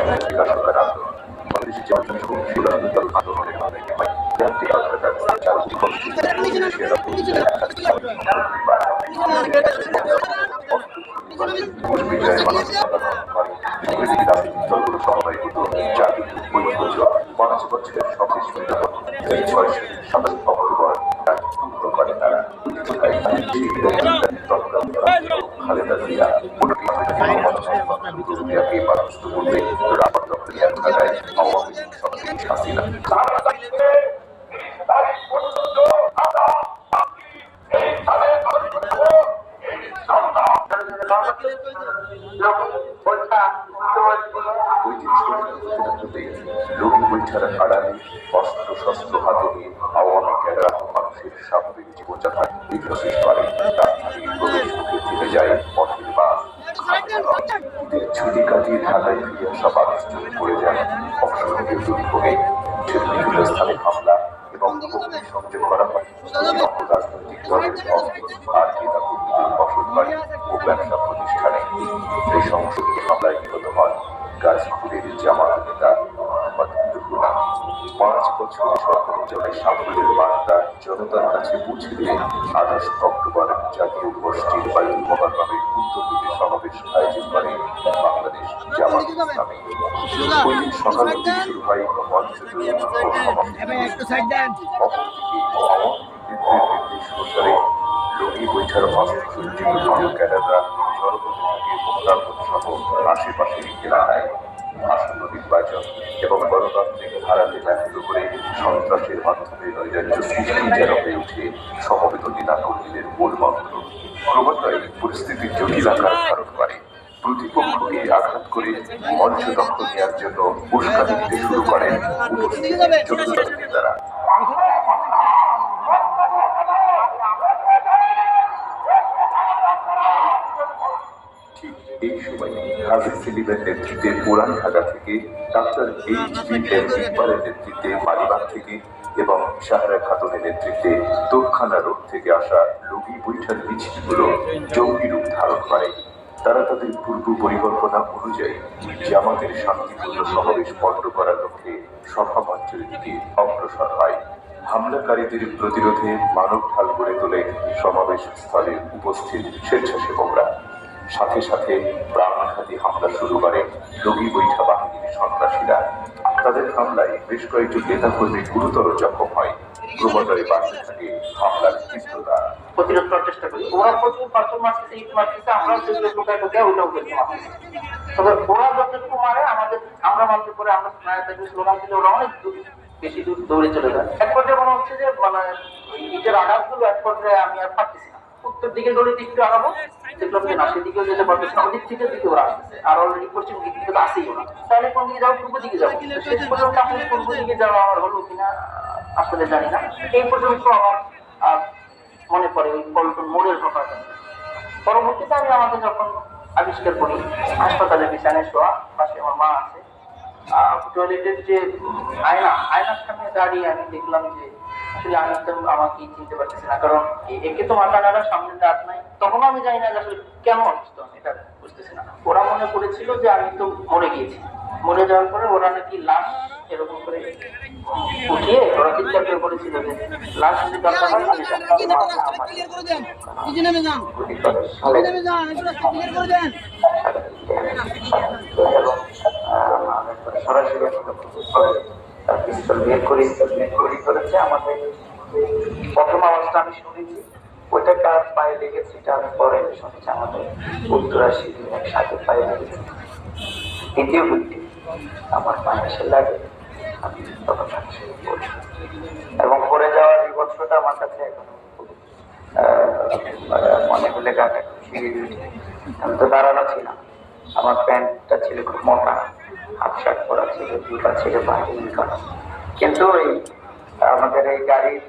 বিকাশকার আন্দোলন বাংলাদেশের জনগণ আন্দোলনের মাধ্যমে যান্ত্রিক আধুনিকতার চালু দলগুলো সমবায়িত জাতি ঐক্য ৫ বছরের সবশেষ বিজ্ঞাপন ৬ অক্টোবর করে তারা খালেদা জিয়া রুবিয়াকে পরাস্ত করতে রাবার দপ্তরিয়া থাকায় আওয়ামী লীগ সবচেয়ে হাসিনা রোগী বৈঠার আড়ালে অস্ত্র শস্ত্র হাতে নিয়ে আওয়ামী ক্যাডার মানুষের স্বাভাবিক জীবনযাত্রা বিকশিত করে রাজধানীর প্রবেশ মুখে থেমে যায় পথের বাস ছুটি কাটিয়ে ঢাকায় ফিরে আসা মানুষজন পড়ে যায় অসংখ্য দুর্ভোগে বিভিন্ন স্থানে হামলা এবং সংযোগ করা হয় রাজনৈতিক দলের আর নেতা কর্মীদের বসত বাড়ি ও ব্যবসা প্রতিষ্ঠানে এই সংসদীয় হামলায় নিহত হন গাজীপুরের জামাত নেতা মোহাম্মদ রুহুল আমিন ৫ বছরের সরকারের সাফল্যের বার্তা জনতার কাছে পৌঁছে দিয়ে ২৮ অক্টোবর জাতীয় গোষ্ঠীর বাইতুল মোকাররমের উত্তর দিকে সমাবেশ আয়োজন করে বাংলাদেশ জামাত ইসলামী। ওই দিন সকাল থেকে শুরু হয় মঞ্চজুড়ে নির্দেশ অনুসারে রোগী বৈঠার অস্ত্রসজ্জিত ক্যাডাররা জনপথে থাকে মোহনাপুর সহ আশেপাশের এলাকায় আসন্ন নির্বাচন এবং গণতান্ত্রিক ধারাকে ব্যক্ত করে সন্ত্রাসের মাধ্যমে নৈরাজ্য সৃষ্টি যেন হয়ে উঠে সমবেত নেতা কর্মীদের মূল মন্ত্র ক্রমান্বয়ে পরিস্থিতির জটিল আকার ধারণ করে প্রতিপক্ষকে আঘাত করে মঞ্চ দখল নেওয়ার জন্য উস্কানি দিতে শুরু করেন উপস্থিত নেতারা। এই সময় হাজি সেলিমের নেতৃত্বে পুরান ঢাকা থেকে ডাক্তার ইকবালের নেতৃত্বে মালিবাগ থেকে এবং সাহারা খাতুনের নেতৃত্বে তোপখানা রোড থেকে আসা রোগী বৈঠার মিছিলগুলো জঙ্গি রূপ ধারণ করে। তারা তাদের পূর্ব পরিকল্পনা অনুযায়ী জামাতের শান্তিপূর্ণ সমাবেশ বন্ধ করার লক্ষ্যে সভা মঞ্চের দিকে অগ্রসর হয়। হামলাকারীদের প্রতিরোধে মানব ঢাল গড়ে তোলে সমাবেশ স্থলে উপস্থিত স্বেচ্ছাসেবকরা। সাথে সাথে প্রাণঘাতী হামলা শুরু করে রোগী বৈঠা বাহিনীর সন্ত্রাসীরা। তাদের হামলায় বেশ কয়েকজন নেতাকর্মী গুরুতর জখম হয়। ক্রমান্বয়ে বাড়তে থাকে হামলার তীব্রতা। প্রতিরোধ করার চেষ্টা করি। ওরা প্রচুর পাথর মারতেছে, ইট মারতেছে, আমরা সেগুলো টোকায় টোকায় ওইটাও কিন্তু মারতেছে। তবে ওরা যতটুকু মারে আমরা মারতে পরে আমরা স্লোগান দিলে ওরা অনেক বেশি দূর দৌড়ে চলে যায়। এক পর্যায়ে মনে হচ্ছে যে মানে ইটের আঘাতগুলো এক পর্যায়ে আমি আর পারতেছি না। উত্তর দিকে দৌড়িতে একটু আগাবো, দেখলাম যে না সেদিকেও যেতে পারতেছে না, ওদিক থেকে দিকে ওরা আসতেছে। আর অলরেডি পশ্চিম দিক থেকে তো আসেই ওরা। তাহলে কোন দিকে যাবো? পূর্ব দিকে যাবো। শেষ পর্যন্ত আসলে পূর্ব দিকে যাওয়া আমার হলো কিনা আসলে জানি না। এই পর্যন্ত আমার মনে পড়ে ওই পল্টন মোড়ের ব্যাপারটা। পরবর্তীতে আমি আমাকে যখন আবিষ্কার করি হাসপাতালের বিছানায় শোয়া, পাশে আমার মা আছে, টয়লেটের যে আয়নার সামনে দাঁড়িয়ে আমি দেখলাম যে আসলে আমি তো আমাকে চিনতে পারতেছি না, কারণ একে তো মাথা নাড়া, সামনে দাঁত নাই। তখন আমি জানি না যে আসলে কেন অসুস্থ, আমি এটা বুঝতেছি না। ওরা মনে করেছিল যে আমি তো মরে গিয়েছি। মরে যাওয়ার পরে ওরা নাকি লাশ এরকম করে উঠিয়ে ওরা চিৎকার করে করেছিল যে লাশ যদি দরকার হয় সরাসরি পিস্তল বের করেছে। আমাদের প্রথম আওয়াজটা আমি শুনেছি, ওইটা কার পায়ে লেগেছে এটা আমি পরে শুনেছি, আমাদের উত্তরাশি একসাথে পায়ে লেগেছে। দ্বিতীয় ব্যক্তি আমার পায়ে এসে লাগে, আমি তখন এবং পড়ে যাওয়ার বিপক্ষটা আমার কাছে এখন মনে হলে গাটা ছিঁড়ে দিয়েছে। আমি তো দাঁড়ানো ছিলাম, আমার প্যান্টটা ছিল খুব মোটা, হাফ শার্ট পরা ছিল, জুতা ছিল বাইরে, কিন্তু ওই আমাদের এই গাড়ির